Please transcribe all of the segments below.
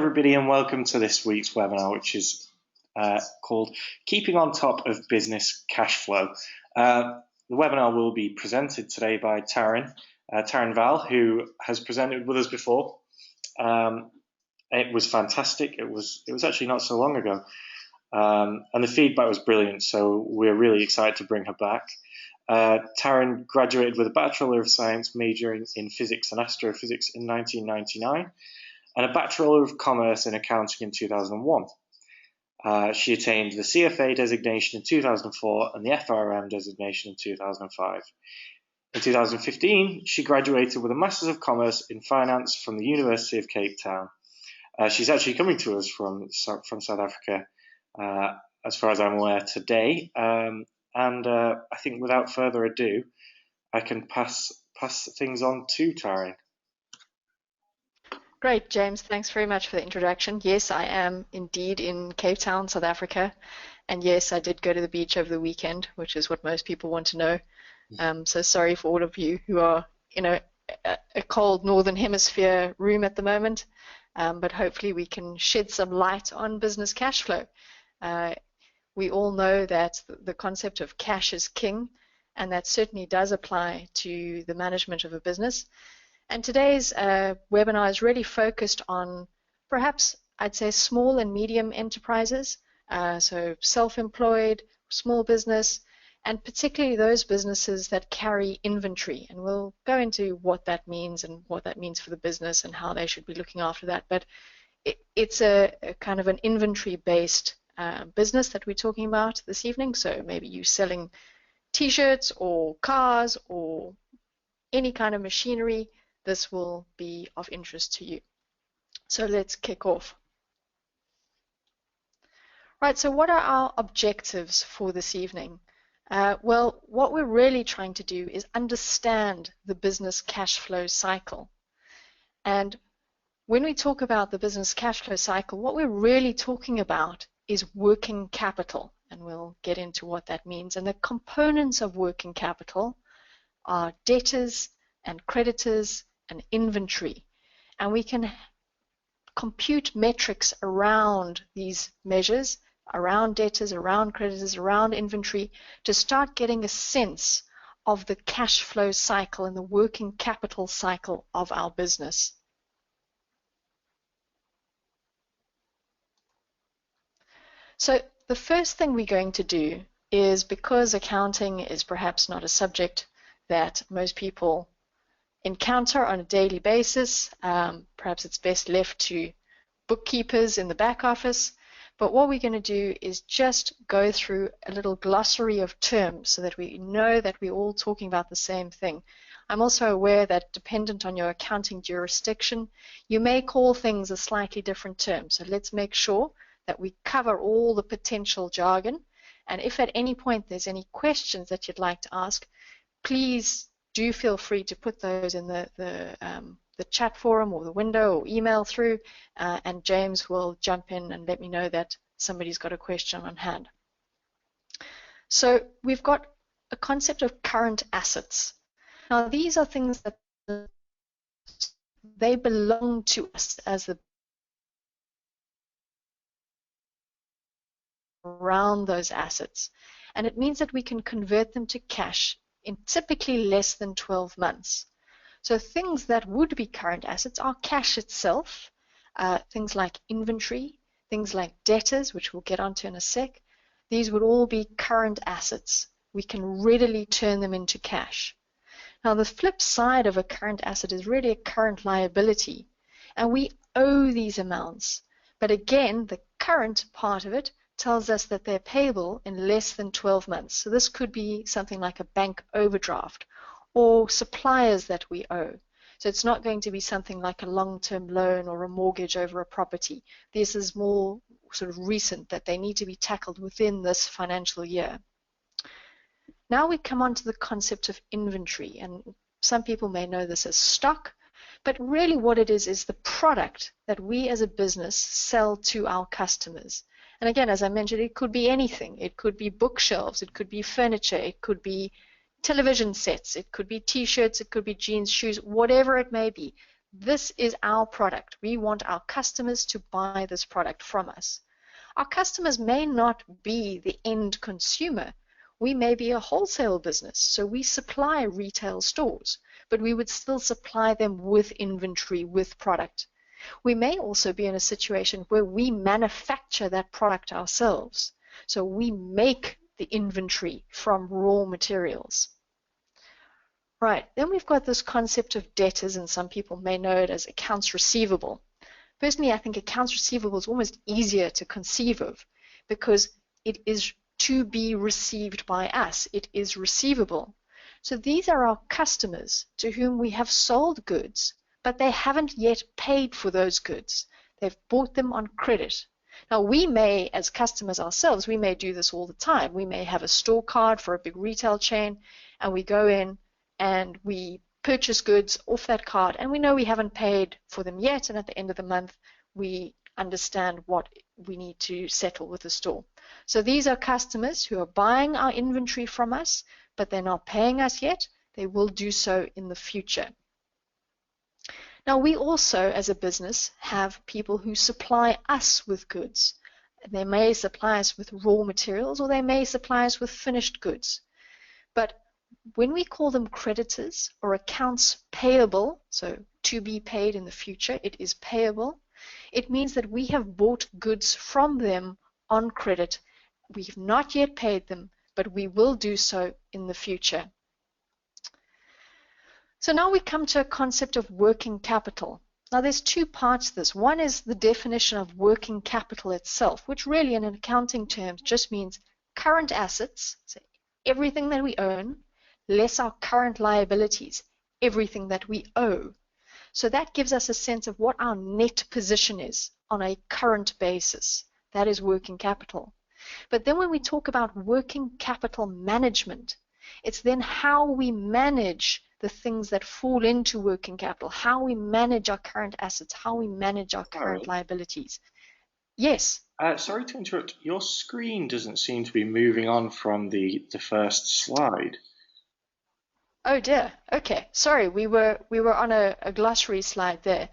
Everybody, and welcome to this week's webinar, which is called Keeping on Top of Business Cashflow. The webinar will be presented today by Tarryn Valle, who has presented with us before. It was fantastic. It was actually not so long ago, and the feedback was brilliant. So we're really excited to bring her back. Tarryn graduated with a Bachelor of Science majoring in Physics and Astrophysics in 1999. And a Bachelor of Commerce in Accounting in 2001. She attained the CFA designation in 2004 and the FRM designation in 2005. In 2015, she graduated with a Masters of Commerce in Finance from the University of Cape Town. She's actually coming to us from South Africa, as far as I'm aware, today. I think without further ado, I can pass things on to Tarryn. Great, James. Thanks very much for the introduction. Yes, I am indeed in Cape Town, South Africa. And yes, I did go to the beach over the weekend, which is what most people want to know. So sorry for all of you who are in a cold Northern Hemisphere room at the moment. But hopefully we can shed some light on business cash flow. We all know that the concept of cash is king, and that certainly does apply to the management of a business. And today's webinar is really focused on perhaps, I'd say, small and medium enterprises, so self-employed, small business, and particularly those businesses that carry inventory. And we'll go into what that means and what that means for the business and how they should be looking after that. But it's a kind of an inventory-based business that we're talking about this evening. So maybe you're selling T-shirts or cars or any kind of machinery. This will be of interest to you. So let's kick off. Right, so what are our objectives for this evening? Well, what we're really trying to do is understand the business cash flow cycle. And when we talk about the business cash flow cycle, what we're really talking about is working capital. And we'll get into what that means. And the components of working capital are debtors and creditors and inventory, and we can compute metrics around these measures, around debtors, around creditors, around inventory, to start getting a sense of the cash flow cycle and the working capital cycle of our business. So the first thing we're going to do is, because accounting is perhaps not a subject that most people encounter on a daily basis. Perhaps it's best left to bookkeepers in the back office. But what we're going to do is just go through a little glossary of terms so that we know that we're all talking about the same thing. I'm also aware that dependent on your accounting jurisdiction, you may call things a slightly different term. So let's make sure that we cover all the potential jargon. And if at any point there's any questions that you'd like to ask, please do feel free to put those in the chat forum or the window or email through, and James will jump in and let me know that somebody's got a question on hand. So we've got a concept of current assets. Now these are things that they belong to us as the around those assets, and it means that we can convert them to cash in typically less than 12 months. So things that would be current assets are cash itself, things like inventory, things like debtors, which we'll get onto in a sec. These would all be current assets. We can readily turn them into cash. Now the flip side of a current asset is really a current liability, and we owe these amounts. But again, the current part of it tells us that they're payable in less than 12 months. So this could be something like a bank overdraft or suppliers that we owe. So it's not going to be something like a long-term loan or a mortgage over a property. This is more sort of recent, that they need to be tackled within this financial year. Now we come on to the concept of inventory, and some people may know this as stock, but really what it is the product that we as a business sell to our customers. And again, as I mentioned, it could be anything. It could be bookshelves, it could be furniture, it could be television sets, it could be T-shirts, it could be jeans, shoes, whatever it may be. This is our product. We want our customers to buy this product from us. Our customers may not be the end consumer. We may be a wholesale business, so we supply retail stores, but we would still supply them with inventory, with product. We may also be in a situation where we manufacture that product ourselves. So we make the inventory from raw materials. Right, then we've got this concept of debtors, and some people may know it as accounts receivable. Personally, I think accounts receivable is almost easier to conceive of because it is to be received by us. It is receivable. So these are our customers to whom we have sold goods, but they haven't yet paid for those goods. They've bought them on credit. Now, we may, as customers ourselves, we may do this all the time. We may have a store card for a big retail chain, and we go in and we purchase goods off that card, and we know we haven't paid for them yet, and at the end of the month, we understand what we need to settle with the store. So these are customers who are buying our inventory from us, but they're not paying us yet. They will do so in the future. Now, we also, as a business, have people who supply us with goods. They may supply us with raw materials, or they may supply us with finished goods. But when we call them creditors or accounts payable, so to be paid in the future, it is payable, it means that we have bought goods from them on credit. We have not yet paid them, but we will do so in the future. So now we come to a concept of working capital. Now there's two parts to this. One is the definition of working capital itself, which really in accounting terms just means current assets, so everything that we own, less our current liabilities, everything that we owe. So that gives us a sense of what our net position is on a current basis. That is working capital. But then when we talk about working capital management, it's then how we manage the things that fall into working capital, how we manage our current assets, how we manage our current liabilities. Yes? Sorry to interrupt. Your screen doesn't seem to be moving on from the first slide. Oh dear. Okay. Sorry, we were on a glossary slide there.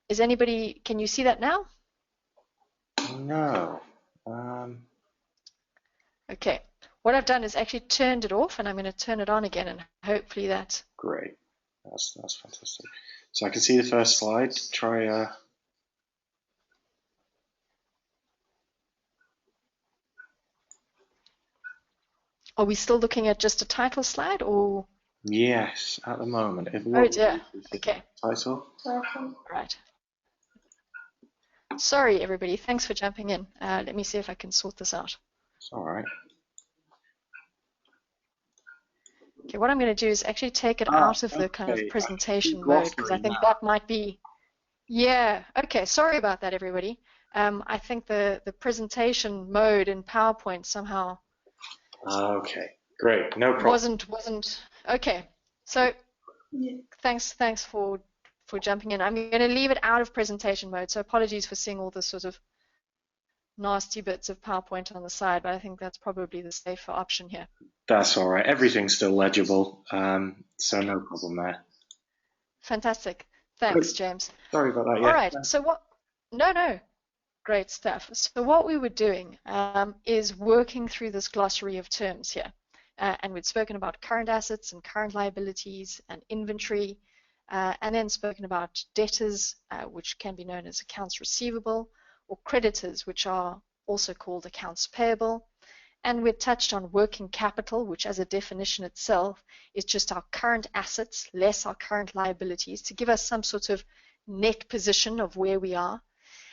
Is anybody, can you see that now? No. Okay. What I've done is actually turned it off, and I'm going to turn it on again, and hopefully that's great. That's fantastic. So I can see the first slide. Try. Are we still looking at just a title slide, or? Yes, at the moment. Oh dear. Okay. Title. Right. Sorry, everybody. Thanks for jumping in. Let me see if I can sort this out. It's all right. Okay, what I'm going to do is actually take it out of the kind of presentation mode, because I think that might be, yeah, okay, sorry about that, everybody. I think the presentation mode in PowerPoint somehow okay, great, no problem. Wasn't okay. So thanks for jumping in. I'm going to leave it out of presentation mode, so apologies for seeing all the sort of nasty bits of PowerPoint on the side, but I think that's probably the safer option here. That's all right. Everything's still legible, so no problem there. Fantastic. Thanks, James. Sorry about that. All right. So what? No. Great stuff. So what we were doing is working through this glossary of terms here, and we'd spoken about current assets and current liabilities and inventory, and then spoken about debtors, which can be known as accounts receivable, or creditors, which are also called accounts payable. And we touched on working capital, which as a definition itself is just our current assets less our current liabilities to give us some sort of net position of where we are.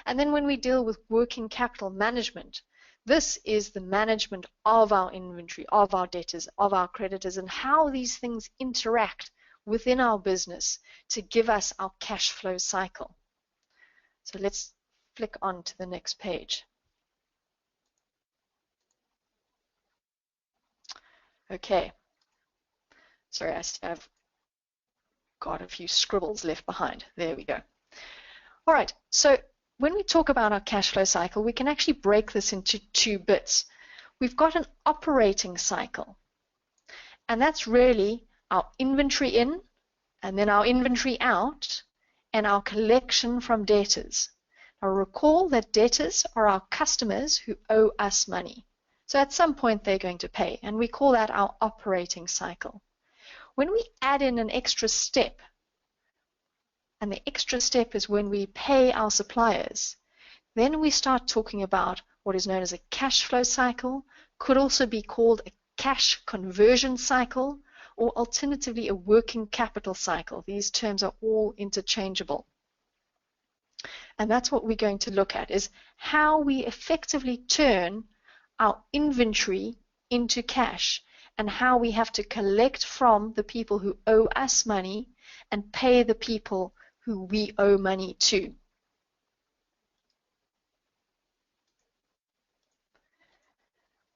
And then when we deal with working capital management, this is the management of our inventory, of our debtors, of our creditors, and how these things interact within our business to give us our cash flow cycle. So let's flick on to the next page. Okay. Sorry, I've got a few scribbles left behind. There we go. All right, so when we talk about our cash flow cycle, we can actually break this into two bits. We've got an operating cycle, and that's really our inventory in and then our inventory out, and our collection from debtors. Now recall that debtors are our customers who owe us money. So at some point they're going to pay, and we call that our operating cycle. When we add in an extra step, and the extra step is when we pay our suppliers, then we start talking about what is known as a cash flow cycle, could also be called a cash conversion cycle, or alternatively a working capital cycle. These terms are all interchangeable. And that's what we're going to look at, is how we effectively turn our inventory into cash, and how we have to collect from the people who owe us money and pay the people who we owe money to.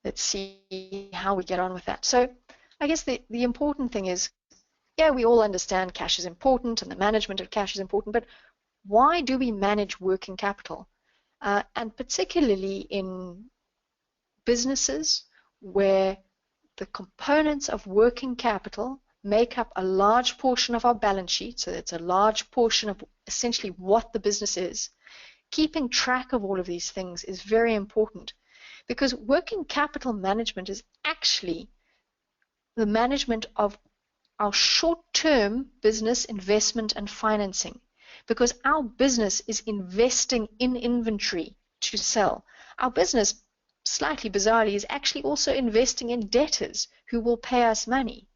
Let's see how we get on with that. So I guess the important thing is, yeah, we all understand cash is important and the management of cash is important, but why do we manage working capital? And particularly in businesses where the components of working capital make up a large portion of our balance sheet, so it's a large portion of essentially what the business is. Keeping track of all of these things is very important, because working capital management is actually the management of our short-term business investment and financing, because our business is investing in inventory to sell. Our business, slightly bizarrely, is actually also investing in debtors who will pay us money.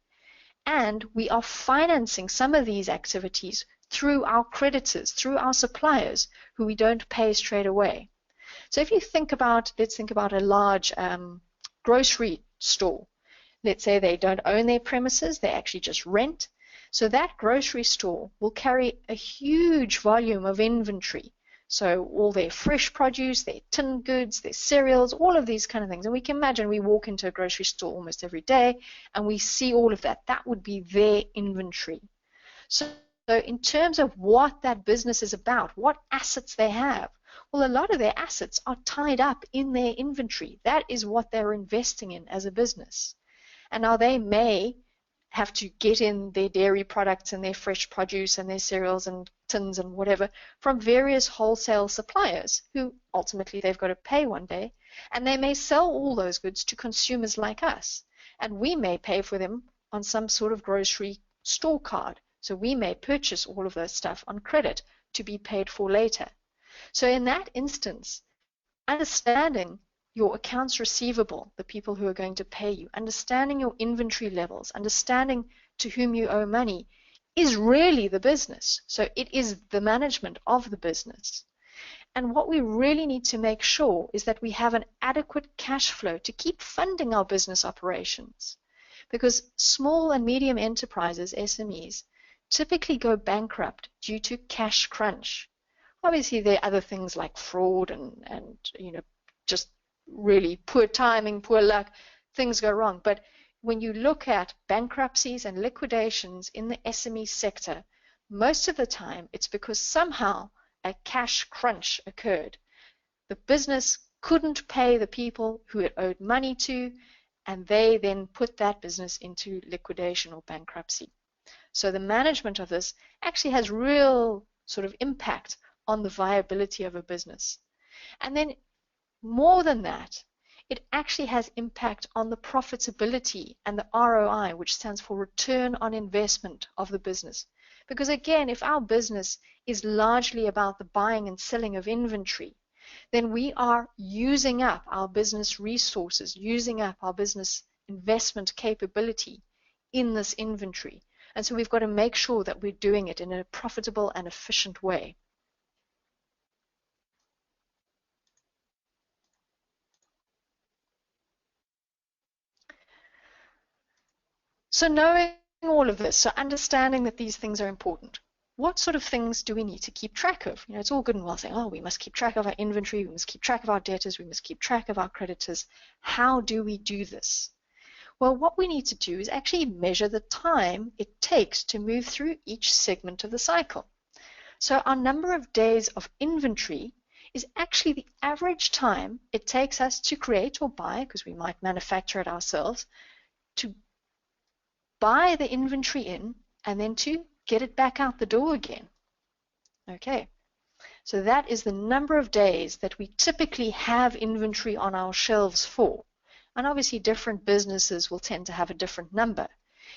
And we are financing some of these activities through our creditors, through our suppliers, who we don't pay straight away. So if you think about, let's think about a large grocery store. Let's say they don't own their premises, they actually just rent. So that grocery store will carry a huge volume of inventory. So all their fresh produce, their tinned goods, their cereals, all of these kind of things. And we can imagine we walk into a grocery store almost every day and we see all of that. That would be their inventory. So in terms of what that business is about, what assets they have, well, a lot of their assets are tied up in their inventory. That is what they're investing in as a business. And now they may have to get in their dairy products and their fresh produce and their cereals and tins and whatever from various wholesale suppliers who ultimately they've got to pay one day, and they may sell all those goods to consumers like us, and we may pay for them on some sort of grocery store card. So we may purchase all of those stuff on credit to be paid for later. So in that instance, understanding your accounts receivable, the people who are going to pay you, understanding your inventory levels, understanding to whom you owe money is really the business. So it is the management of the business. And what we really need to make sure is that we have an adequate cash flow to keep funding our business operations. Because small and medium enterprises, SMEs, typically go bankrupt due to cash crunch. Obviously, there are other things like fraud and just really poor timing, poor luck, things go wrong. But when you look at bankruptcies and liquidations in the SME sector, most of the time it's because somehow a cash crunch occurred. The business couldn't pay the people who it owed money to, and they then put that business into liquidation or bankruptcy. So the management of this actually has real sort of impact on the viability of a business. And then more than that, it actually has impact on the profitability and the ROI, which stands for return on investment of the business. Because again, if our business is largely about the buying and selling of inventory, then we are using up our business resources, using up our business investment capability in this inventory. And so we've got to make sure that we're doing it in a profitable and efficient way. So knowing all of this, so understanding that these things are important, what sort of things do we need to keep track of? It's all good and well saying, oh, we must keep track of our inventory, we must keep track of our debtors, we must keep track of our creditors. How do we do this? Well, what we need to do is actually measure the time it takes to move through each segment of the cycle. So our number of days of inventory is actually the average time it takes us to create or buy, because we might manufacture it ourselves, to buy the inventory in and then to get it back out the door again. Okay, so that is the number of days that we typically have inventory on our shelves for. And obviously different businesses will tend to have a different number.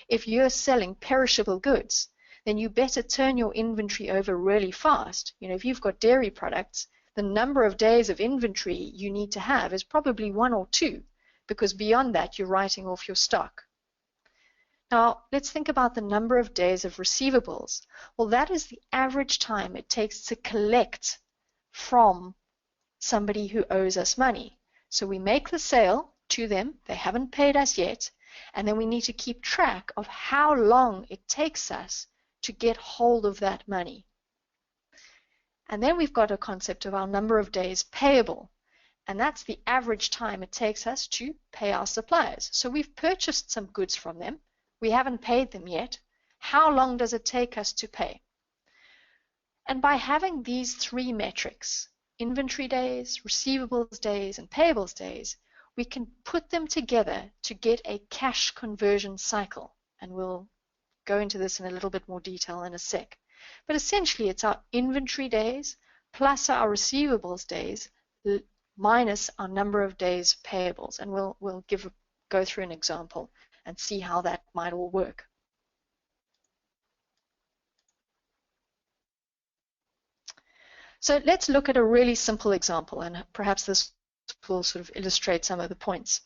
If you're selling perishable goods, then you better turn your inventory over really fast. You know, if you've got dairy products, the number of days of inventory you need to have is probably 1 or 2, because beyond that you're writing off your stock. Now, let's think about the number of days of receivables. Well, that is the average time it takes to collect from somebody who owes us money. So we make the sale to them, they haven't paid us yet, and then we need to keep track of how long it takes us to get hold of that money. And then we've got a concept of our number of days payable, and that's the average time it takes us to pay our suppliers. So we've purchased some goods from them, we haven't paid them yet. How long does it take us to pay? And by having these 3 metrics, inventory days, receivables days, and payables days, we can put them together to get a cash conversion cycle. And we'll go into this in a little bit more detail in a sec. But essentially, it's our inventory days plus our receivables days minus our number of days payables. And we'll go through an example and see how that might all work. So let's look at a really simple example, and perhaps this will sort of illustrate some of the points.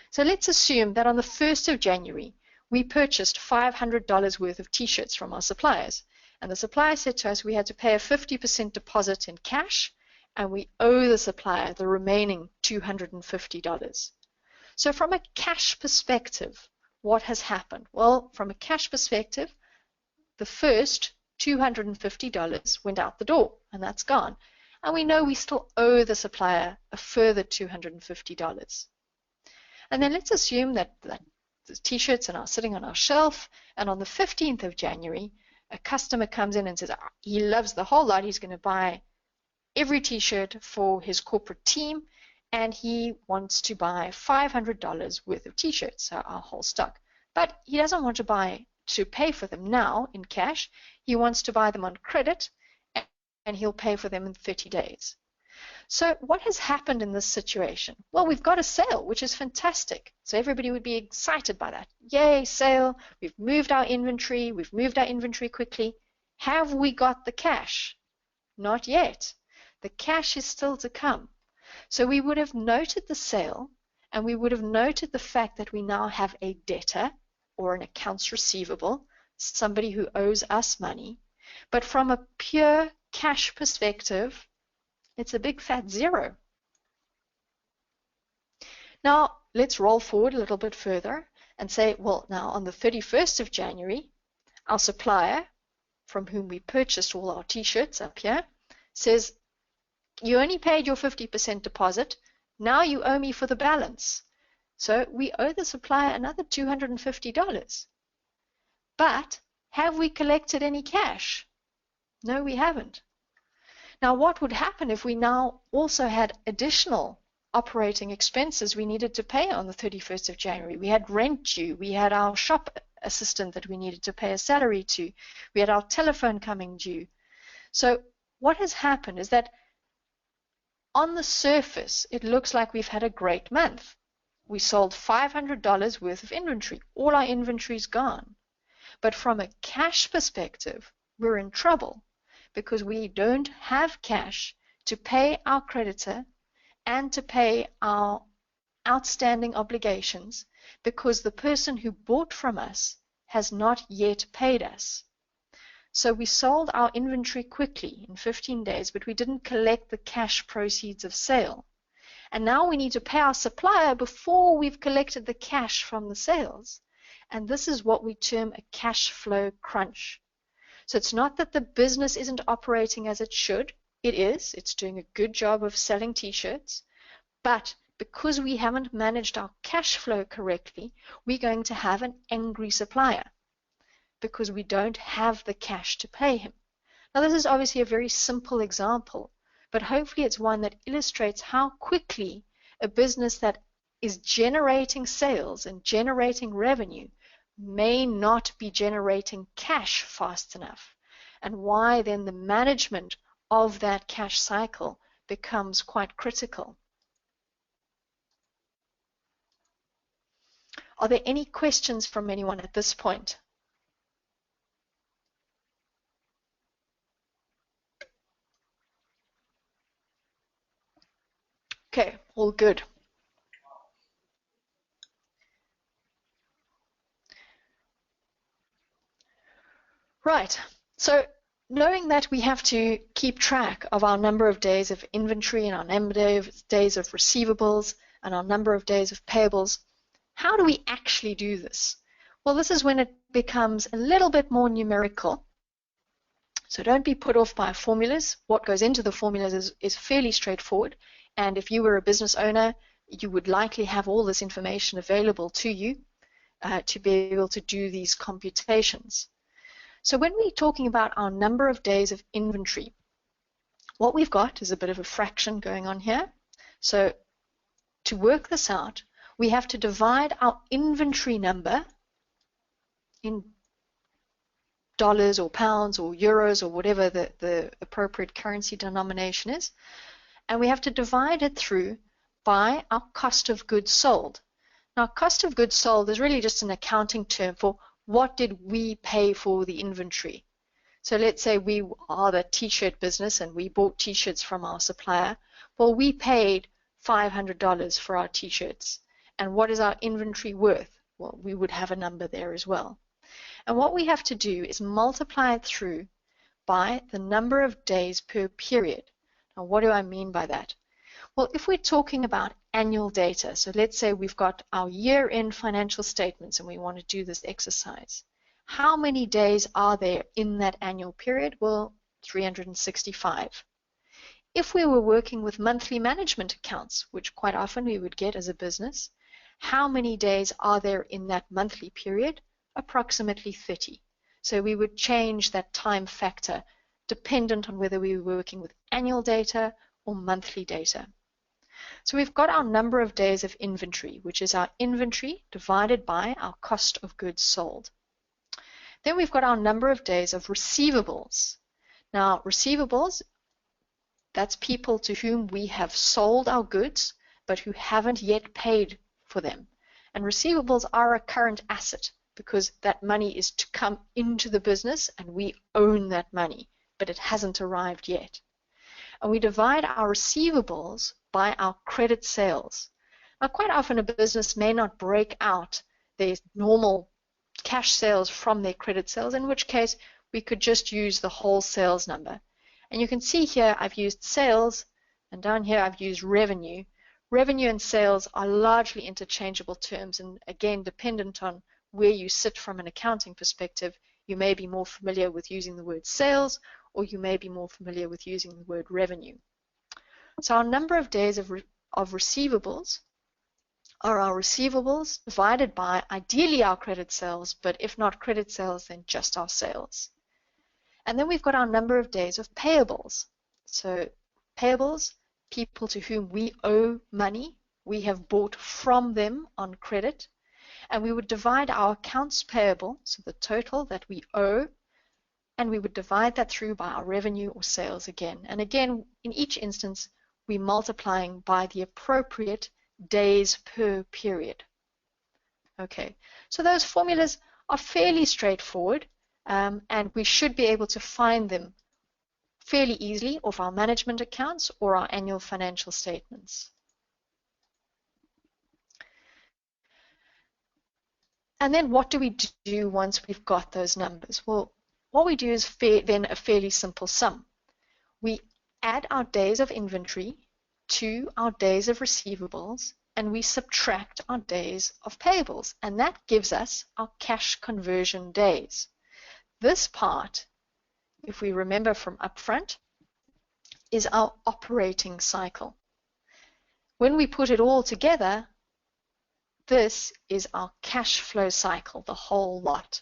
So let's assume that on the 1st of January, we purchased $500 worth of t-shirts from our suppliers. And the supplier said to us we had to pay a 50% deposit in cash, and we owe the supplier the remaining $250. So from a cash perspective, what has happened? Well, from a cash perspective, the first $250 went out the door, and that's gone. And we know we still owe the supplier a further $250. And then let's assume that the t-shirts are now sitting on our shelf, and on the 15th of January, a customer comes in and says he loves the whole lot, he's going to buy every t-shirt for his corporate team, and he wants to buy $500 worth of t-shirts, so our whole stock. But he doesn't want to pay for them now in cash. He wants to buy them on credit, and he'll pay for them in 30 days. So what has happened in this situation? Well, we've got a sale, which is fantastic. So everybody would be excited by that. Yay, sale. We've moved our inventory. We've moved our inventory quickly. Have we got the cash? Not yet. The cash is still to come. So we would have noted the sale, and we would have noted the fact that we now have a debtor or an accounts receivable, somebody who owes us money. But from a pure cash perspective, it's a big fat 0. Now, let's roll forward a little bit further and say, well, now on the 31st of January, our supplier, from whom we purchased all our t-shirts up here, says, you only paid your 50% deposit, now you owe me for the balance. So we owe the supplier another $250. But have we collected any cash? No, we haven't. Now, what would happen if we now also had additional operating expenses we needed to pay on the 31st of January? We had rent due, we had our shop assistant that we needed to pay a salary to, we had our telephone coming due. So what has happened is that on the surface, it looks like we've had a great month. We sold $500 worth of inventory. All our inventory is gone. But from a cash perspective, we're in trouble because we don't have cash to pay our creditor and to pay our outstanding obligations because the person who bought from us has not yet paid us. So we sold our inventory quickly in 15 days, but we didn't collect the cash proceeds of sale. And now we need to pay our supplier before we've collected the cash from the sales. And this is what we term a cash flow crunch. So it's not that the business isn't operating as it should. It is. It's doing a good job of selling t-shirts. But because we haven't managed our cash flow correctly, we're going to have an angry supplier because we don't have the cash to pay him. Now, this is obviously a very simple example, but hopefully it's one that illustrates how quickly a business that is generating sales and generating revenue may not be generating cash fast enough, and why then the management of that cash cycle becomes quite critical. Are there any questions from anyone at this point? Okay, all good. Right, so knowing that we have to keep track of our number of days of inventory and our number of days of receivables and our number of days of payables, how do we actually do this? Well, this is when it becomes a little bit more numerical. So don't be put off by formulas. What goes into the formulas is fairly straightforward. And if you were a business owner, you would likely have all this information available to you to be able to do these computations. So when we're talking about our number of days of inventory, what we've got is a bit of a fraction going on here. So to work this out, we have to divide our inventory number in dollars or pounds or euros or whatever the appropriate currency denomination is, and we have to divide it through by our cost of goods sold. Now, cost of goods sold is really just an accounting term for what did we pay for the inventory. So let's say we are the t-shirt business and we bought t-shirts from our supplier. Well, we paid $500 for our t-shirts. And what is our inventory worth? Well, we would have a number there as well. And what we have to do is multiply it through by the number of days per period. Now, what do I mean by that? Well, if we're talking about annual data, so let's say we've got our year-end financial statements and we want to do this exercise. How many days are there in that annual period? Well, 365. If we were working with monthly management accounts, which quite often we would get as a business, how many days are there in that monthly period? Approximately 30. So we would change that time factor dependent on whether we were working with annual data or monthly data. So we've got our number of days of inventory, which is our inventory divided by our cost of goods sold. Then we've got our number of days of receivables. Now, receivables, that's people to whom we have sold our goods, but who haven't yet paid for them. And receivables are a current asset because that money is to come into the business and we own that money, but it hasn't arrived yet. And we divide our receivables by our credit sales. Now, quite often a business may not break out their normal cash sales from their credit sales, in which case we could just use the whole sales number. And you can see here I've used sales, and down here I've used revenue. Revenue and sales are largely interchangeable terms, and again, dependent on where you sit from an accounting perspective, you may be more familiar with using the word sales, or you may be more familiar with using the word revenue. So our number of days of receivables are our receivables divided by ideally our credit sales, but if not credit sales, then just our sales. And then we've got our number of days of payables. So payables, people to whom we owe money, we have bought from them on credit, and we would divide our accounts payable, so the total that we owe, and we would divide that through by our revenue or sales again. And again, in each instance, we're multiplying by the appropriate days per period. Okay, so those formulas are fairly straightforward, and we should be able to find them fairly easily off our management accounts or our annual financial statements. And then what do we do once we've got those numbers? Well, what we do is then a fairly simple sum. We add our days of inventory to our days of receivables, and we subtract our days of payables, and that gives us our cash conversion days. This part, if we remember from upfront, is our operating cycle. When we put it all together, this is our cash flow cycle, the whole lot.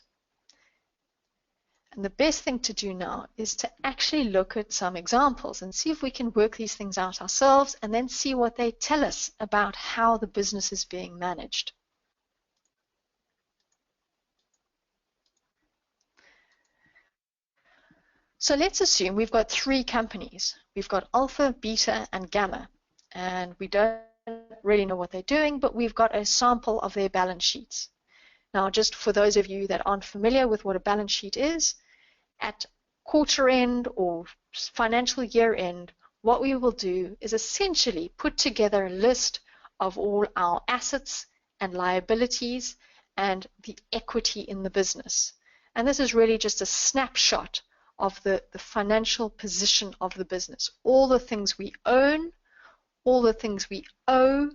And the best thing to do now is to actually look at some examples and see if we can work these things out ourselves and then see what they tell us about how the business is being managed. So let's assume we've got three companies. We've got alpha, beta, and gamma. And we don't really know what they're doing, but we've got a sample of their balance sheets. Now, just for those of you that aren't familiar with what a balance sheet is, at quarter end or financial year end, what we will do is essentially put together a list of all our assets and liabilities and the equity in the business. And this is really just a snapshot of the financial position of the business. All the things we own, all the things we owe,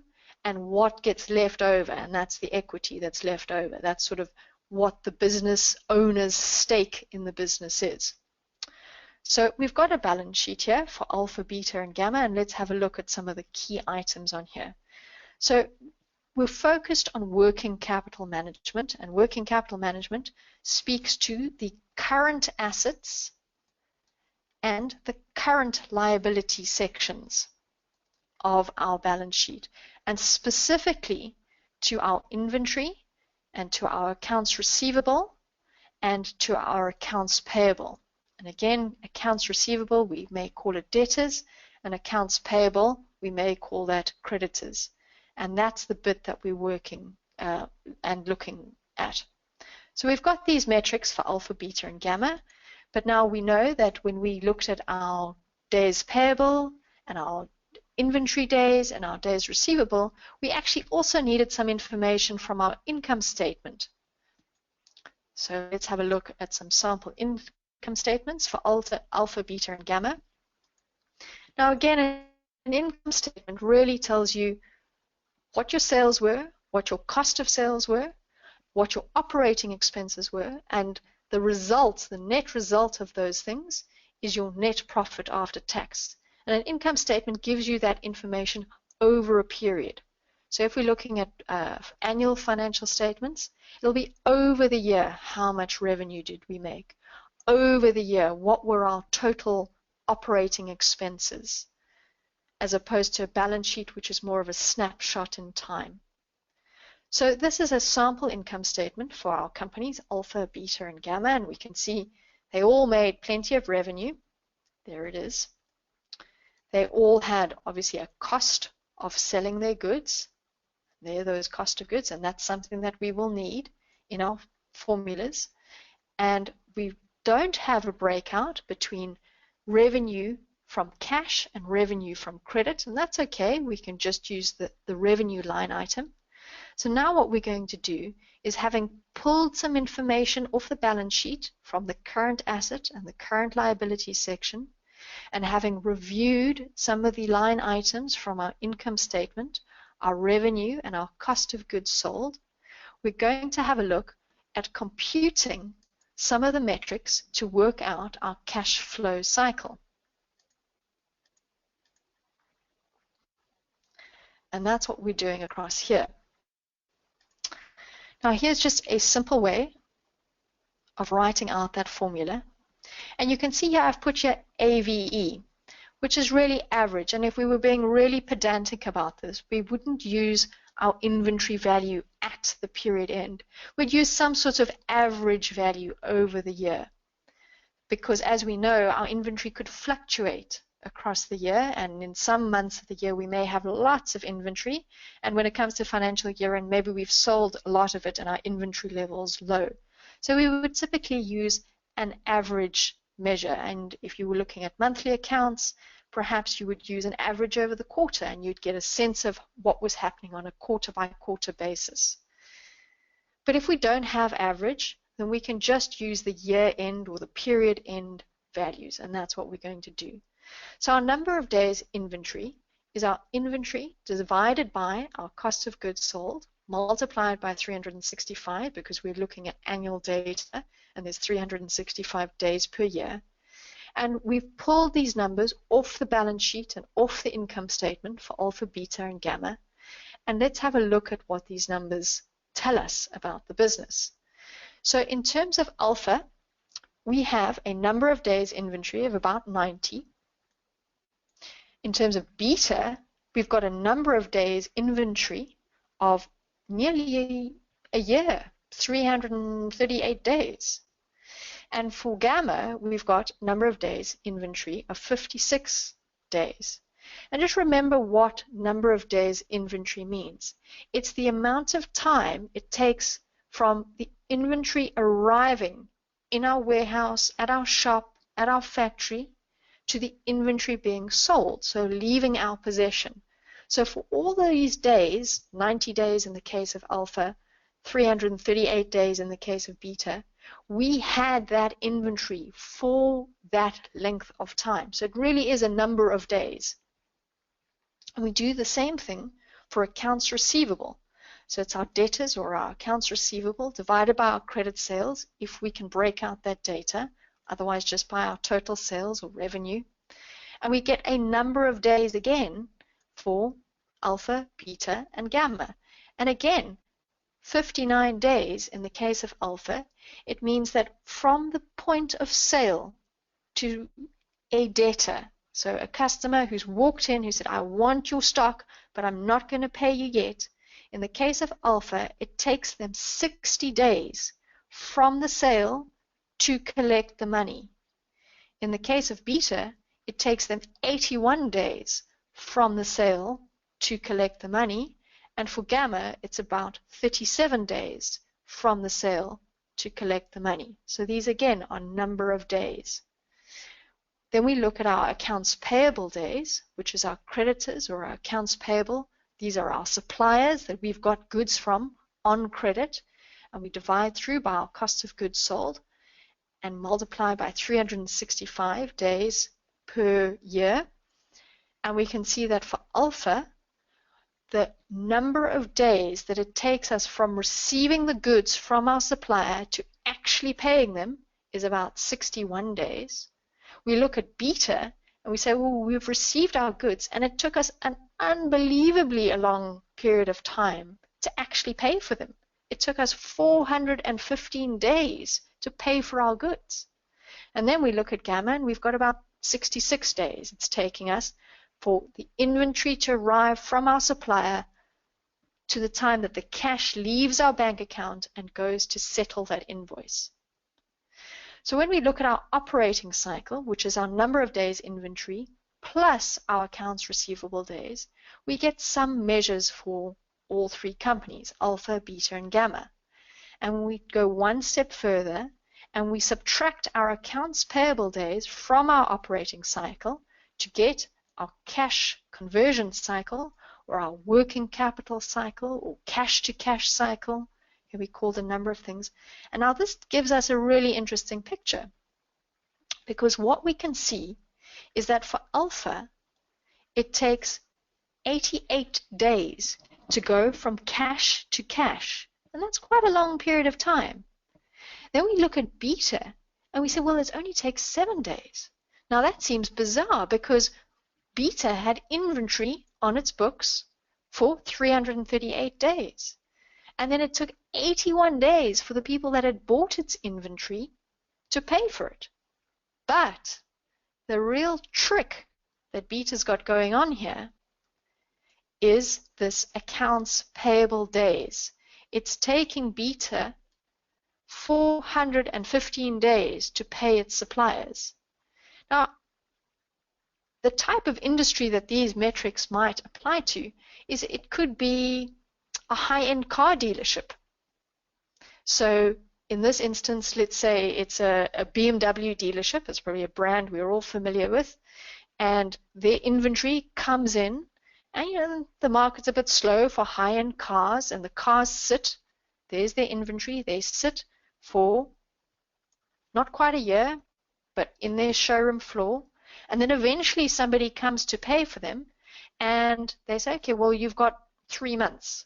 and what gets left over, and that's the equity that's left over. That's sort of what the business owner's stake in the business is. So we've got a balance sheet here for alpha, beta, and gamma, and let's have a look at some of the key items on here. So we're focused on working capital management, and working capital management speaks to the current assets and the current liability sections of our balance sheet, and specifically to our inventory and to our accounts receivable and to our accounts payable. And again, accounts receivable, we may call it debtors, and accounts payable, we may call that creditors. And that's the bit that we're working and looking at. So we've got these metrics for alpha, beta, and gamma, but now we know that when we looked at our days payable and our inventory days and our days receivable, we actually also needed some information from our income statement. So let's have a look at some sample income statements for alpha, beta, and gamma. Now again, an income statement really tells you what your sales were, what your cost of sales were, what your operating expenses were, and the results, the net result of those things is your net profit after tax. And an income statement gives you that information over a period. So if we're looking at annual financial statements, it'll be over the year, how much revenue did we make? Over the year, what were our total operating expenses? As opposed to a balance sheet, which is more of a snapshot in time. So this is a sample income statement for our companies, alpha, beta, and gamma, and we can see they all made plenty of revenue. There it is. They all had obviously a cost of selling their goods. There are those cost of goods, and that's something that we will need in our formulas. And we don't have a breakout between revenue from cash and revenue from credit, and that's okay. We can just use the revenue line item. So now what we're going to do is, having pulled some information off the balance sheet from the current asset and the current liability section, and having reviewed some of the line items from our income statement, our revenue, and our cost of goods sold, we're going to have a look at computing some of the metrics to work out our cash flow cycle. And that's what we're doing across here. Now here's just a simple way of writing out that formula. And you can see here I've put here AVE, which is really average. And if we were being really pedantic about this, we wouldn't use our inventory value at the period end. We'd use some sort of average value over the year. Because as we know, our inventory could fluctuate across the year, and in some months of the year we may have lots of inventory, and when it comes to financial year end, maybe we've sold a lot of it and our inventory level's low. So we would typically use an average measure, and if you were looking at monthly accounts, perhaps you would use an average over the quarter and you'd get a sense of what was happening on a quarter by quarter basis. But if we don't have average, then we can just use the year end or the period end values, and that's what we're going to do. So our number of days inventory is our inventory divided by our cost of goods sold multiplied by 365, because we're looking at annual data and there's 365 days per year. And we've pulled these numbers off the balance sheet and off the income statement for alpha, beta, and gamma. And let's have a look at what these numbers tell us about the business. So in terms of alpha, we have a number of days inventory of about 90. In terms of beta, we've got a number of days inventory of nearly a year, 338 days. And for gamma, we've got number of days inventory of 56 days. And just remember what number of days inventory means. It's the amount of time it takes from the inventory arriving in our warehouse, at our shop, at our factory, to the inventory being sold, so leaving our possession. So for all these days, 90 days in the case of alpha, 338 days in the case of beta, we had that inventory for that length of time. So it really is a number of days. And we do the same thing for accounts receivable. So it's our debtors or our accounts receivable divided by our credit sales, if we can break out that data, otherwise just by our total sales or revenue. And we get a number of days again for alpha, beta, and gamma. And again, 59 days in the case of alpha, it means that from the point of sale to a debtor, so a customer who's walked in who said, I want your stock, but I'm not going to pay you yet. In the case of alpha, it takes them 60 days from the sale to collect the money. In the case of beta, it takes them 81 days from the sale to collect the money. And for gamma, it's about 37 days from the sale to collect the money. So these again are number of days. Then we look at our accounts payable days, which is our creditors or our accounts payable. These are our suppliers that we've got goods from on credit, and we divide through by our cost of goods sold and multiply by 365 days per year. And we can see that for alpha, the number of days that it takes us from receiving the goods from our supplier to actually paying them is about 61 days. We look at beta and we say, well, we've received our goods and it took us an unbelievably long period of time to actually pay for them. It took us 415 days to pay for our goods. And then we look at gamma and we've got about 66 days it's taking us for the inventory to arrive from our supplier to the time that the cash leaves our bank account and goes to settle that invoice. So when we look at our operating cycle, which is our number of days inventory plus our accounts receivable days, we get some measures for all three companies, alpha, beta, and gamma. And we go one step further and we subtract our accounts payable days from our operating cycle to get our cash conversion cycle or our working capital cycle or cash to cash cycle. Here we call the number of things. And now this gives us a really interesting picture, because what we can see is that for alpha, it takes 88 days to go from cash to cash. And that's quite a long period of time. Then we look at beta and we say, well, it only takes 7 days. Now that seems bizarre because beta had inventory on its books for 338 days. And then it took 81 days for the people that had bought its inventory to pay for it. But the real trick that beta's got going on here is this accounts payable days. It's taking beta 415 days to pay its suppliers. Now, the type of industry that these metrics might apply to is it could be a high-end car dealership. So in this instance, let's say it's a BMW dealership. It's probably a brand we're all familiar with. And their inventory comes in, and you know, the market's a bit slow for high-end cars, and the cars sit. There's their inventory. They sit for not quite a year, but in their showroom floor. And then eventually somebody comes to pay for them, and they say, okay, well, you've got 3 months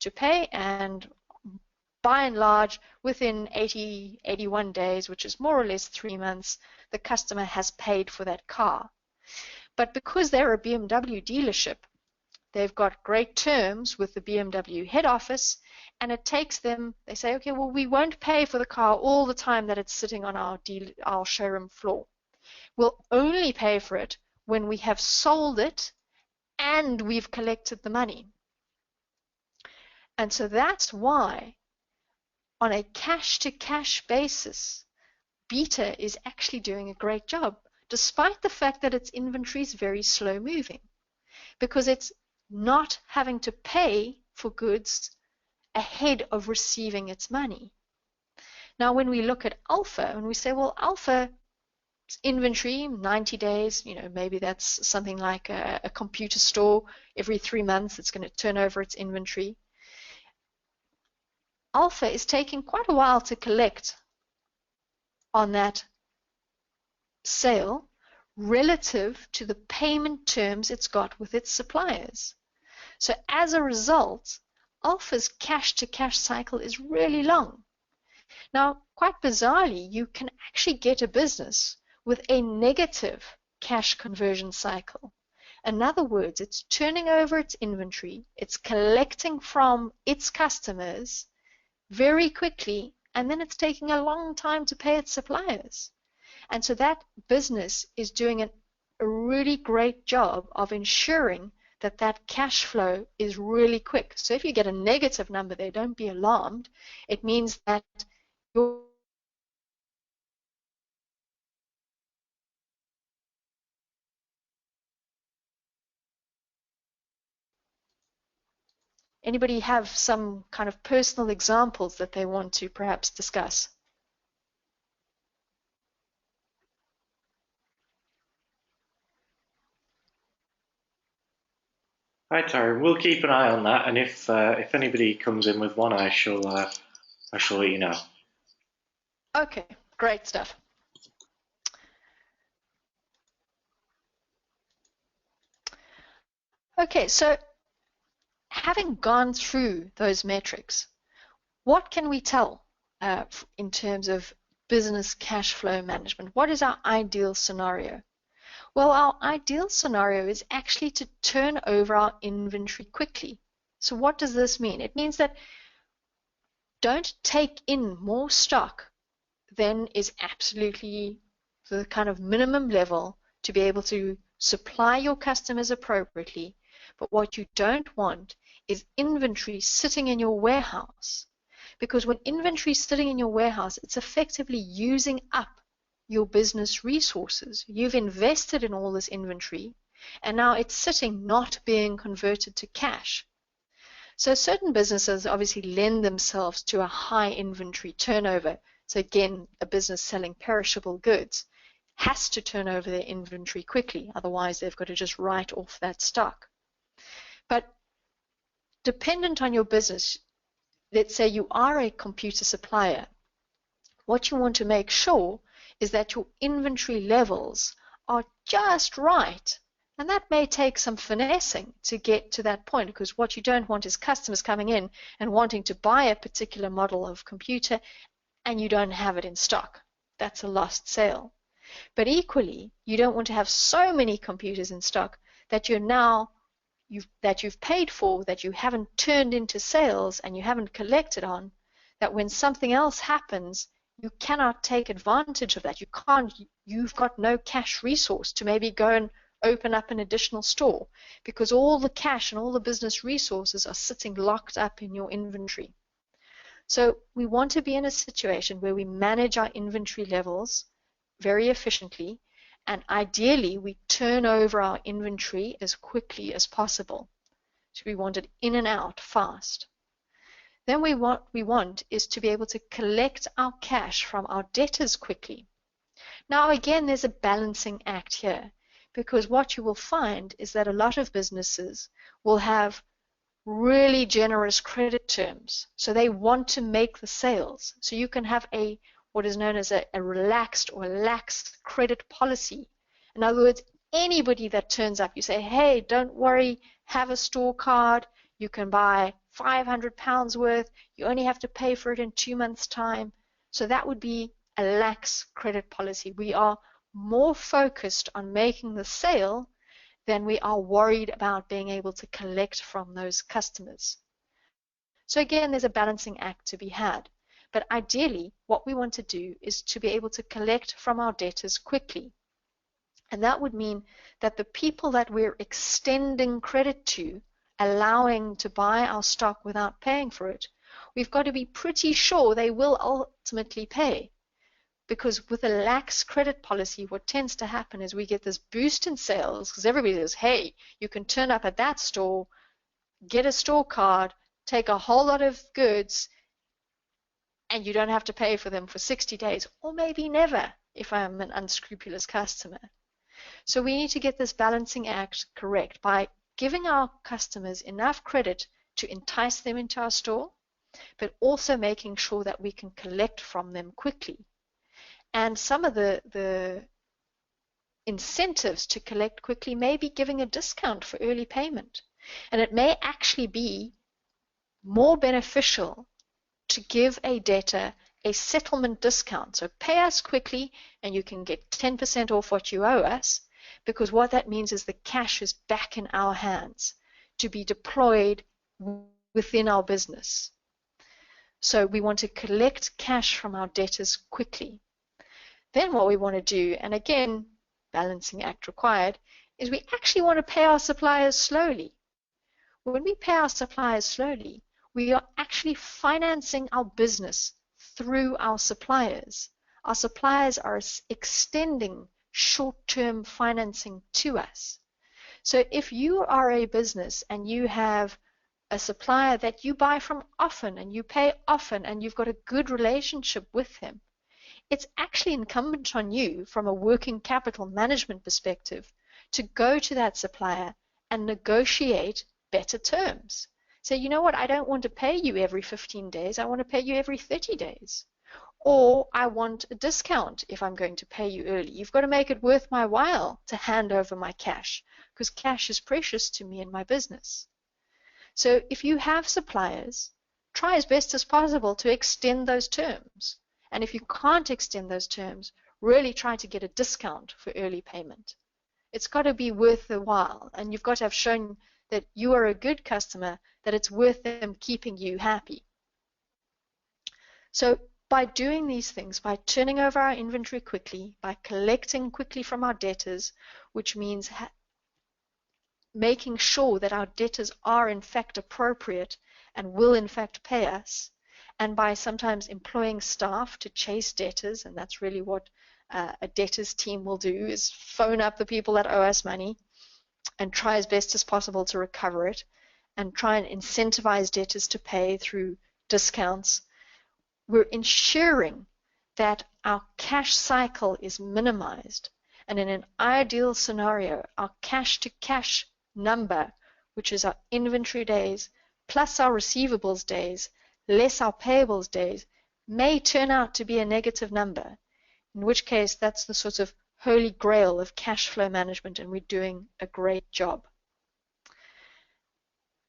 to pay, and by and large, within 81 days, which is more or less 3 months, the customer has paid for that car. But because they're a BMW dealership, they've got great terms with the BMW head office, and it takes them, they say, okay, well, we won't pay for the car all the time that it's sitting on our showroom floor. We'll only pay for it when we have sold it and we've collected the money. And so that's why, on a cash-to-cash basis, Beta is actually doing a great job, despite the fact that its inventory is very slow moving, because it's not having to pay for goods ahead of receiving its money. Now, when we look at Alpha and we say, well, Alpha inventory, 90 days, maybe that's something like a computer store. Every 3 months, it's going to turn over its inventory. Alpha is taking quite a while to collect on that sale relative to the payment terms it's got with its suppliers. So as a result, Alpha's cash-to-cash cycle is really long. Now, quite bizarrely, you can actually get a business with a negative cash conversion cycle. In other words, it's turning over its inventory, it's collecting from its customers very quickly, and then it's taking a long time to pay its suppliers. And so that business is doing a really great job of ensuring that that cash flow is really quick. So if you get a negative number there, don't be alarmed. It means that your Anybody have some kind of personal examples that they want to perhaps discuss? Hi, Tarryn. We'll keep an eye on that, and if anybody comes in with one, I shall let you know. Okay, great stuff. Okay, so having gone through those metrics, what can we tell in terms of business cash flow management? What is our ideal scenario? Well, our ideal scenario is actually to turn over our inventory quickly. So what does this mean? It means that don't take in more stock than is absolutely the kind of minimum level to be able to supply your customers appropriately. But what you don't want is inventory sitting in your warehouse. Because when inventory is sitting in your warehouse, it's effectively using up your business resources. You've invested in all this inventory, and now it's sitting not being converted to cash. So certain businesses obviously lend themselves to a high inventory turnover. So again, a business selling perishable goods has to turn over their inventory quickly. Otherwise, they've got to just write off that stock. But dependent on your business, let's say you are a computer supplier, what you want to make sure is that your inventory levels are just right. And that may take some finessing to get to that point, because what you don't want is customers coming in and wanting to buy a particular model of computer and you don't have it in stock. That's a lost sale. But equally, you don't want to have so many computers in stock that you've paid for, that you haven't turned into sales and you haven't collected on, that when something else happens, you cannot take advantage of that. You've got no cash resource to maybe go and open up an additional store, because all the cash and all the business resources are sitting locked up in your inventory. So we want to be in a situation where we manage our inventory levels very efficiently, and ideally we turn over our inventory as quickly as possible. So we want it in and out fast. Then what we want is to be able to collect our cash from our debtors quickly. Now again, there's a balancing act here, because what you will find is that a lot of businesses will have really generous credit terms. So they want to make the sales. So you can have what is known as a relaxed or lax credit policy. In other words, anybody that turns up, you say, hey, don't worry, have a store card. You can buy £500 worth. You only have to pay for it in 2 months' time. So that would be a lax credit policy. We are more focused on making the sale than we are worried about being able to collect from those customers. So again, there's a balancing act to be had. But ideally, what we want to do is to be able to collect from our debtors quickly. And that would mean that the people that we're extending credit to, allowing to buy our stock without paying for it, we've got to be pretty sure they will ultimately pay. because with a lax credit policy, what tends to happen is we get this boost in sales because everybody says, hey, you can turn up at that store, get a store card, take a whole lot of goods, and you don't have to pay for them for 60 days, or maybe never if I'm an unscrupulous customer. So we need to get this balancing act correct by giving our customers enough credit to entice them into our store, but also making sure that we can collect from them quickly. And some of the incentives to collect quickly may be giving a discount for early payment. And it may actually be more beneficial to give a debtor a settlement discount. So pay us quickly and you can get 10% off what you owe us, because what that means is the cash is back in our hands to be deployed within our business. So we want to collect cash from our debtors quickly. Then what we want to do, and again, balancing act required, is we actually want to pay our suppliers slowly. When we pay our suppliers slowly, we are actually financing our business through our suppliers. Our suppliers are extending short-term financing to us. So if you are a business and you have a supplier that you buy from often and you pay often and you've got a good relationship with them, it's actually incumbent on you from a working capital management perspective to go to that supplier and negotiate better terms. Say, you know what, I don't want to pay you every 15 days, I want to pay you every 30 days. Or I want a discount if I'm going to pay you early. You've got to make it worth my while to hand over my cash, because cash is precious to me in my business. So if you have suppliers, try as best as possible to extend those terms. And if you can't extend those terms, really try to get a discount for early payment. It's got to be worth the while, and you've got to have shown that you are a good customer, that it's worth them keeping you happy. So by doing these things, by turning over our inventory quickly, by collecting quickly from our debtors, which means making sure that our debtors are in fact appropriate and will in fact pay us, and by sometimes employing staff to chase debtors, and that's really what a debtors team will do, is phone up the people that owe us money and try as best as possible to recover it, and try and incentivize debtors to pay through discounts. We're ensuring that our cash cycle is minimized, and in an ideal scenario, our cash to cash number, which is our inventory days plus our receivables days less our payables days, may turn out to be a negative number, in which case that's the sort of holy grail of cash flow management, and we're doing a great job.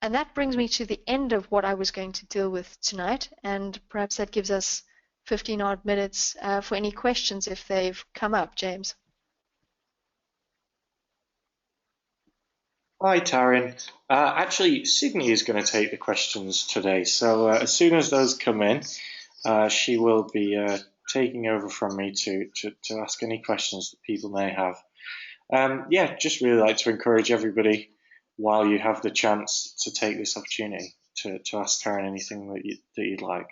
And that brings me to the end of what I was going to deal with tonight, and perhaps that gives us 15 odd minutes for any questions if they've come up. James. Hi, Tarryn. Actually, Sydney is going to take the questions today. So as soon as those come in, she will be taking over from me to ask any questions that people may have. Yeah, just really like to encourage everybody, while you have the chance, to take this opportunity to ask Tarryn anything that you'd like.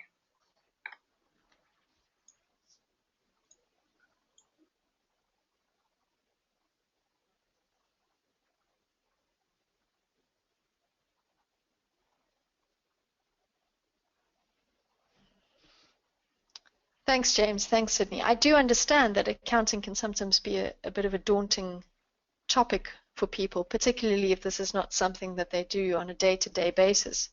Thanks, James. Thanks, Sydney. I do understand that accounting can sometimes be a bit of a daunting topic for people, particularly if this is not something that they do on a day-to-day basis.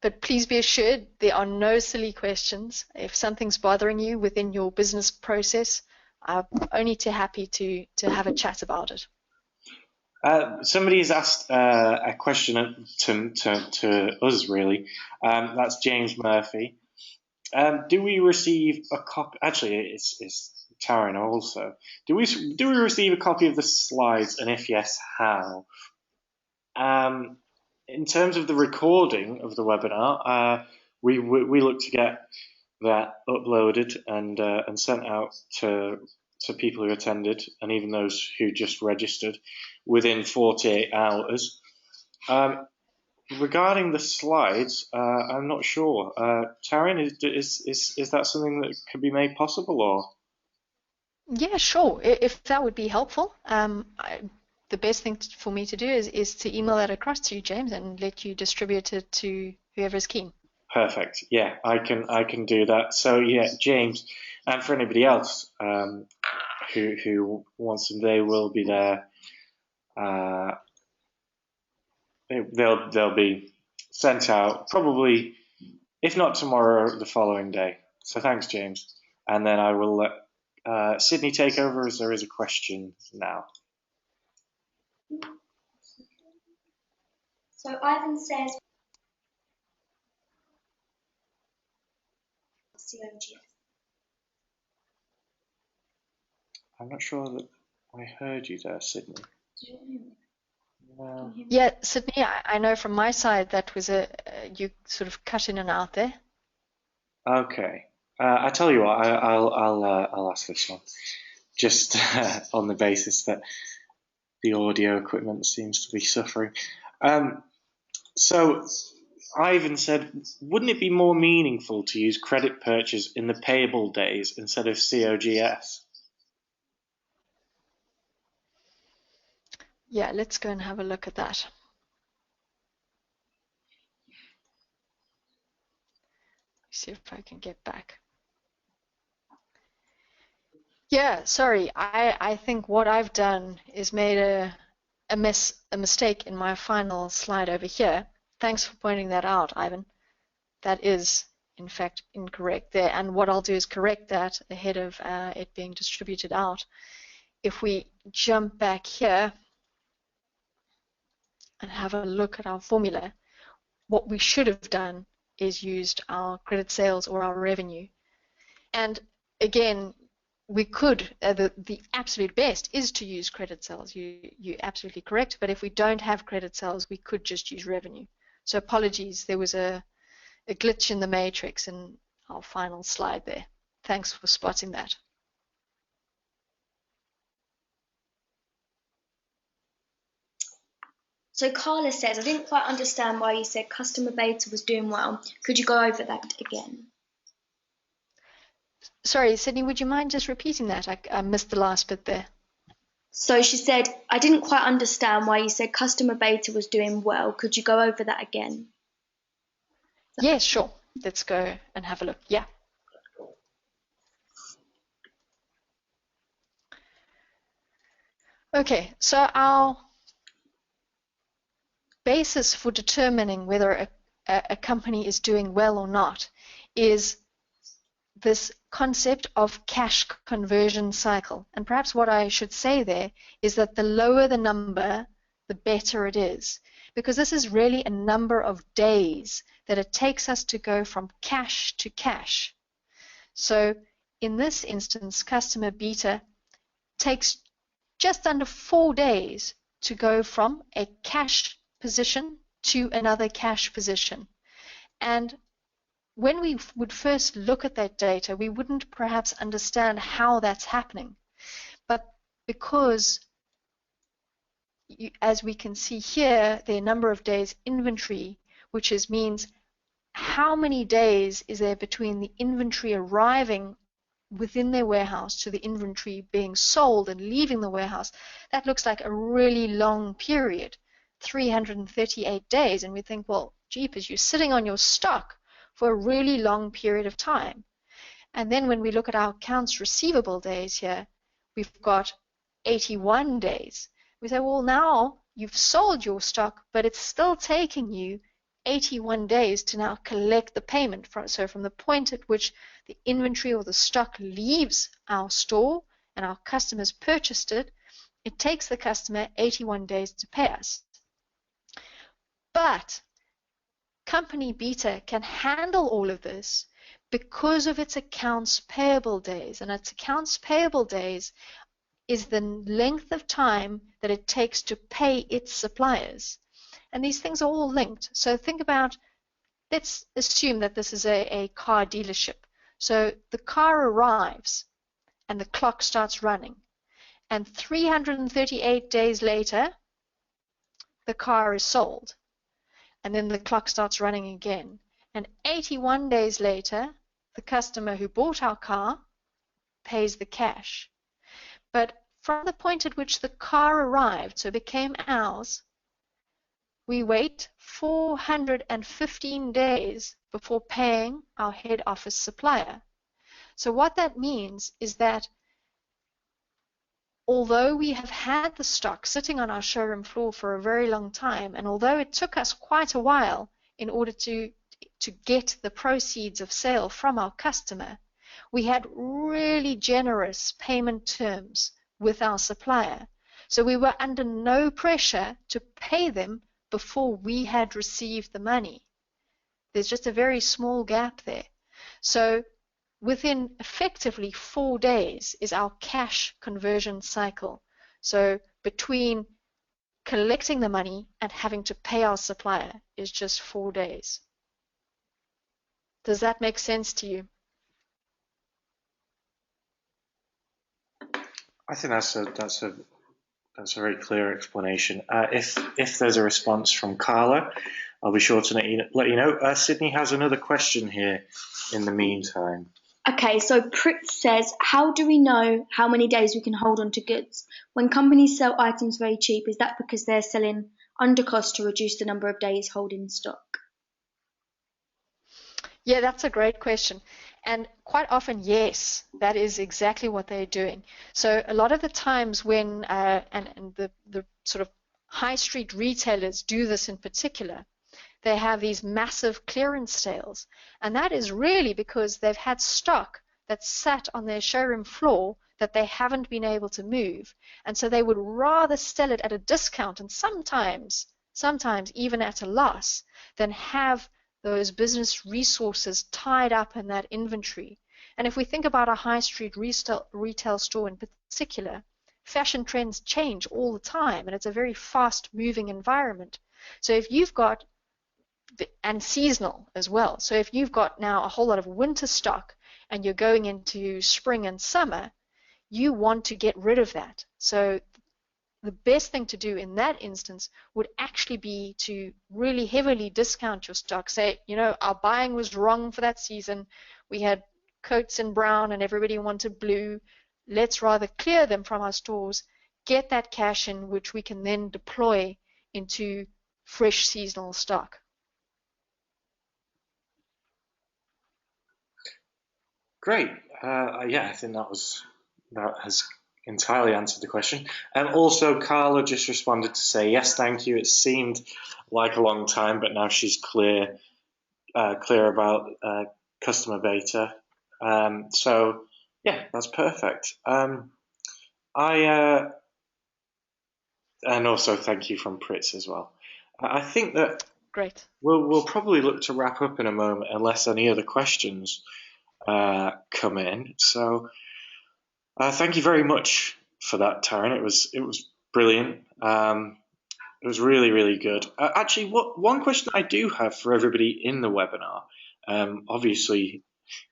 But please be assured there are no silly questions. If something's bothering you within your business process, I'm only too happy to have a chat about it. Somebody has asked a question to us, really. That's James Murphy. Do we receive a copy? Actually, it's Tarryn also. Do we receive a copy of the slides, and if yes, how? In terms of the recording of the webinar, we look to get that uploaded and sent out to people who attended, and even those who just registered, within 48 hours. regarding the slides, I'm not sure. Tarryn, is that something that could be made possible, or? Yeah, sure. If that would be helpful. The best thing for me to do is to email that across to you, James, and let you distribute it to whoever's keen. Perfect. Yeah, I can do that. So yeah, James, and for anybody else who wants them, they will be there. They'll be sent out probably, if not tomorrow, the following day. So thanks, James. And then I will let Sydney take over, as there is a question now. So Ivan says COGS. I'm not sure that I heard you there, Sydney. No. Yeah, Sydney, I know from my side that was you sort of cut in and out there. Okay. I tell you what, I'll ask this one, just on the basis that the audio equipment seems to be suffering. So Ivan said, wouldn't it be more meaningful to use credit purchase in the payable days instead of COGS? Yeah, let's go and have a look at that. See if I can get back. Yeah, sorry. I think what I've done is made a mistake in my final slide over here. Thanks for pointing that out, Ivan. That is, in fact, incorrect there. And what I'll do is correct that ahead of it being distributed out. If we jump back here and have a look at our formula, what we should have done is used our credit sales or our revenue. And again, we could, the absolute best is to use credit sales. You're absolutely correct. But if we don't have credit sales, we could just use revenue. So apologies, there was a glitch in the matrix in our final slide there. Thanks for spotting that. So Carla says, I didn't quite understand why you said customer beta was doing well. Could you go over that again? Sorry, Sydney, would you mind just repeating that? I missed the last bit there. So she said, I didn't quite understand why you said customer beta was doing well. Could you go over that again? Yes, sure. Let's go and have a look. Yeah. Okay, so our basis for determining whether a company is doing well or not is this concept of cash conversion cycle. And perhaps what I should say there is that the lower the number, the better it is, because this is really a number of days that it takes us to go from cash to cash. So in this instance, customer beta takes just under 4 days to go from a cash position to another cash position. And when we would first look at that data, we wouldn't perhaps understand how that's happening. But because, as we can see here, the number of days inventory, which means how many days is there between the inventory arriving within their warehouse to the inventory being sold and leaving the warehouse, that looks like a really long period, 338 days. And we think, well, jeepers, you're sitting on your stock for a really long period of time. And then when we look at our accounts receivable days here, we've got 81 days. We say, well, now you've sold your stock, but it's still taking you 81 days to now collect the payment. So from the point at which the inventory or the stock leaves our store and our customers purchased it, it takes the customer 81 days to pay us. But company beta can handle all of this because of its accounts payable days. And its accounts payable days is the length of time that it takes to pay its suppliers. And these things are all linked. So think about, let's assume that this is a car dealership. So the car arrives and the clock starts running. And 338 days later, the car is sold. and then the clock starts running again. And 81 days later, the customer who bought our car pays the cash. But from the point at which the car arrived, so it became ours, we wait 415 days before paying our head office supplier. So what that means is that although we have had the stock sitting on our showroom floor for a very long time, and although it took us quite a while in order to get the proceeds of sale from our customer, we had really generous payment terms with our supplier. So we were under no pressure to pay them before we had received the money. There's just a very small gap there. So within effectively 4 days is our cash conversion cycle. So between collecting the money and having to pay our supplier is just 4 days. Does that make sense to you? I think that's a very clear explanation. If there's a response from Carla, I'll be sure to let you know. Sydney has another question here in the meantime. Okay, so Prit says, how do we know how many days we can hold on to goods? When companies sell items very cheap, is that because they're selling under cost to reduce the number of days holding stock? Yeah, that's a great question. And quite often, yes, that is exactly what they're doing. So a lot of the times when, and the sort of high street retailers do this in particular, they have these massive clearance sales. And that is really because they've had stock that's sat on their showroom floor that they haven't been able to move. And so they would rather sell it at a discount and sometimes even at a loss than have those business resources tied up in that inventory. And if we think about a high street retail store in particular, fashion trends change all the time, and it's a very fast moving environment. So if you've got, and seasonal as well, so if you've got now a whole lot of winter stock and you're going into spring and summer, you want to get rid of that. So the best thing to do in that instance would actually be to really heavily discount your stock. Say, you know, our buying was wrong for that season. We had coats in brown and everybody wanted blue. Let's rather clear them from our stores, get that cash in, which we can then deploy into fresh seasonal stock. Great. Yeah, I think that has entirely answered the question. And also, Carla just responded to say, yes, thank you. It seemed like a long time, but now she's clear about customer beta. So, yeah, that's perfect. And also thank you from Pritz as well. I think that Great. We'll probably look to wrap up in a moment unless any other questions come in. So thank you very much for that, Tarryn. It was brilliant. It was really, really good. Actually, one question I do have for everybody in the webinar, obviously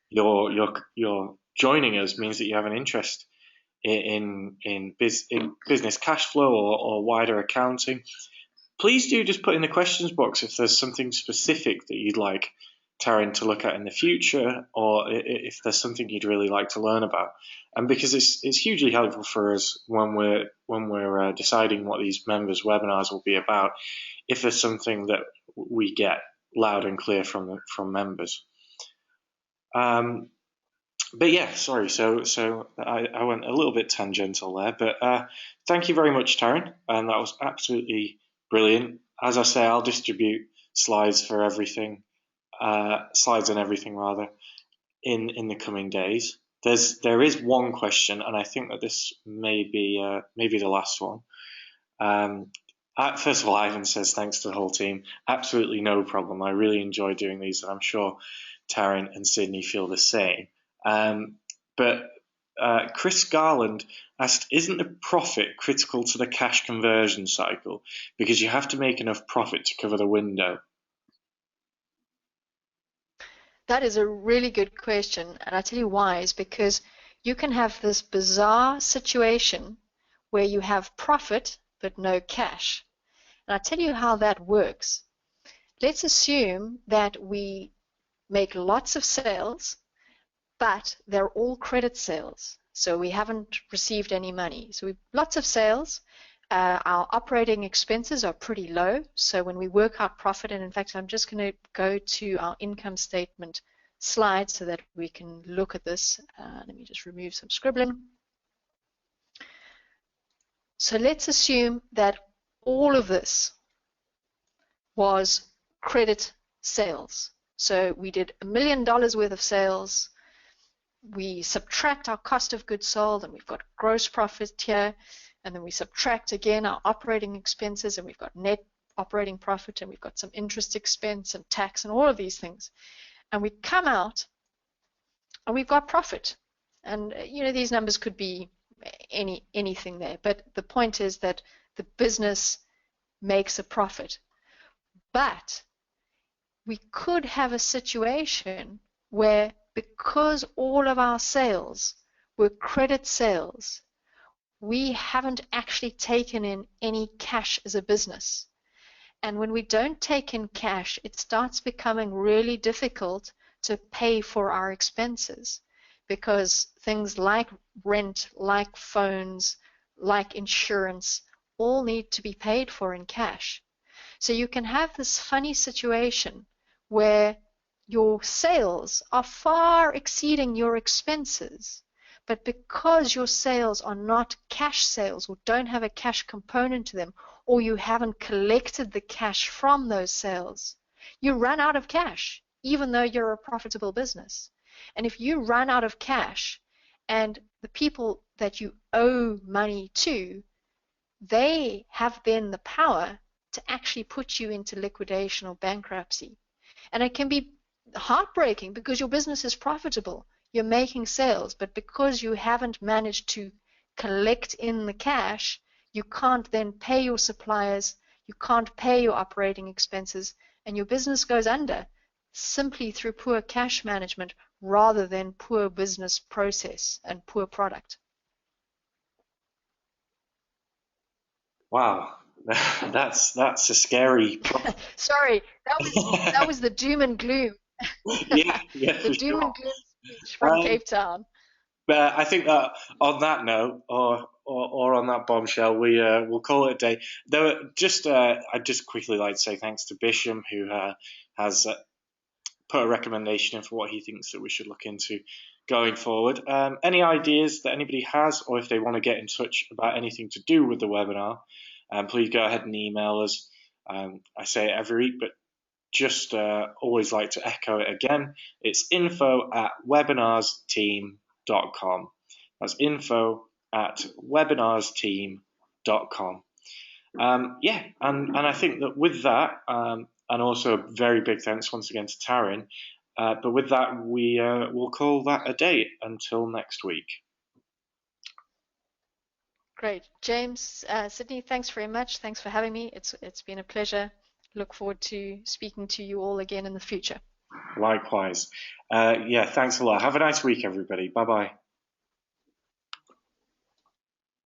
you're joining us means that you have an interest in business cash flow or wider accounting. Please do just put in the questions box if there's something specific that you'd like Tarryn to look at in the future, or if there's something you'd really like to learn about. And because it's hugely helpful for us when we're deciding what these members' webinars will be about, if there's something that we get loud and clear from members. But yeah, sorry. So I went a little bit tangential there, but thank you very much, Tarryn, and that was absolutely brilliant. As I say, I'll distribute slides for everything, slides and everything rather, in the coming days. There is one question, and I think that this may be the last one. First of all, Ivan says thanks to the whole team. Absolutely no problem. I really enjoy doing these, and I'm sure Tarryn and Sydney feel the same. But Chris Garland asked, isn't the profit critical to the cash conversion cycle? Because you have to make enough profit to cover the window. That is a really good question, and I tell you why is because you can have this bizarre situation where you have profit but no cash. And I tell you how that works. let's assume that we make lots of sales, but they're all credit sales. So we haven't received any money. So we've lots of sales. Our operating expenses are pretty low. So when we work out profit, and in fact, I'm just going to go to our income statement slide so that we can look at this. Let me just remove some scribbling. So let's assume that all of this was credit sales. So we did $1 million worth of sales. We subtract our cost of goods sold, and we've got gross profit here. And then we subtract again our operating expenses, and we've got net operating profit, and we've got some interest expense and tax and all of these things. And we come out and we've got profit. And these numbers could be anything there, but the point is that the business makes a profit. But we could have a situation where, because all of our sales were credit sales, we haven't actually taken in any cash as a business. And when we don't take in cash, it starts becoming really difficult to pay for our expenses, because things like rent, like phones, like insurance, all need to be paid for in cash. So you can have this funny situation where your sales are far exceeding your expenses, but because your sales are not cash sales or don't have a cash component to them, or you haven't collected the cash from those sales, you run out of cash, even though you're a profitable business. And if you run out of cash, and the people that you owe money to, they have then the power to actually put you into liquidation or bankruptcy. And it can be heartbreaking, because your business is profitable, you're making sales, but because you haven't managed to collect in the cash, you can't then pay your suppliers, you can't pay your operating expenses, and your business goes under simply through poor cash management rather than poor business process and poor product. Wow, that's a scary. Sorry, that was the doom and gloom. Yeah, The doom sure. and gloom speech from Cape Town. But I think that on that note, or on that bombshell, we'll call it a day. Though, I'd just quickly like to say thanks to Bisham, who has put a recommendation in for what he thinks that we should look into going forward. Any ideas that anybody has, or if they want to get in touch about anything to do with the webinar, please go ahead and email us. I say it every week, but just always like to echo it again. It's info@webinarsteam.com. That's info@webinarsteam.com. Yeah, and I think that with that, and also a very big thanks once again to Tarryn. But with that, we'll call that a day until next week. Great. James, Sydney, thanks very much. Thanks for having me. It's been a pleasure. Look forward to speaking to you all again in the future. Likewise. Yeah, thanks a lot. Have a nice week, everybody. Bye-bye.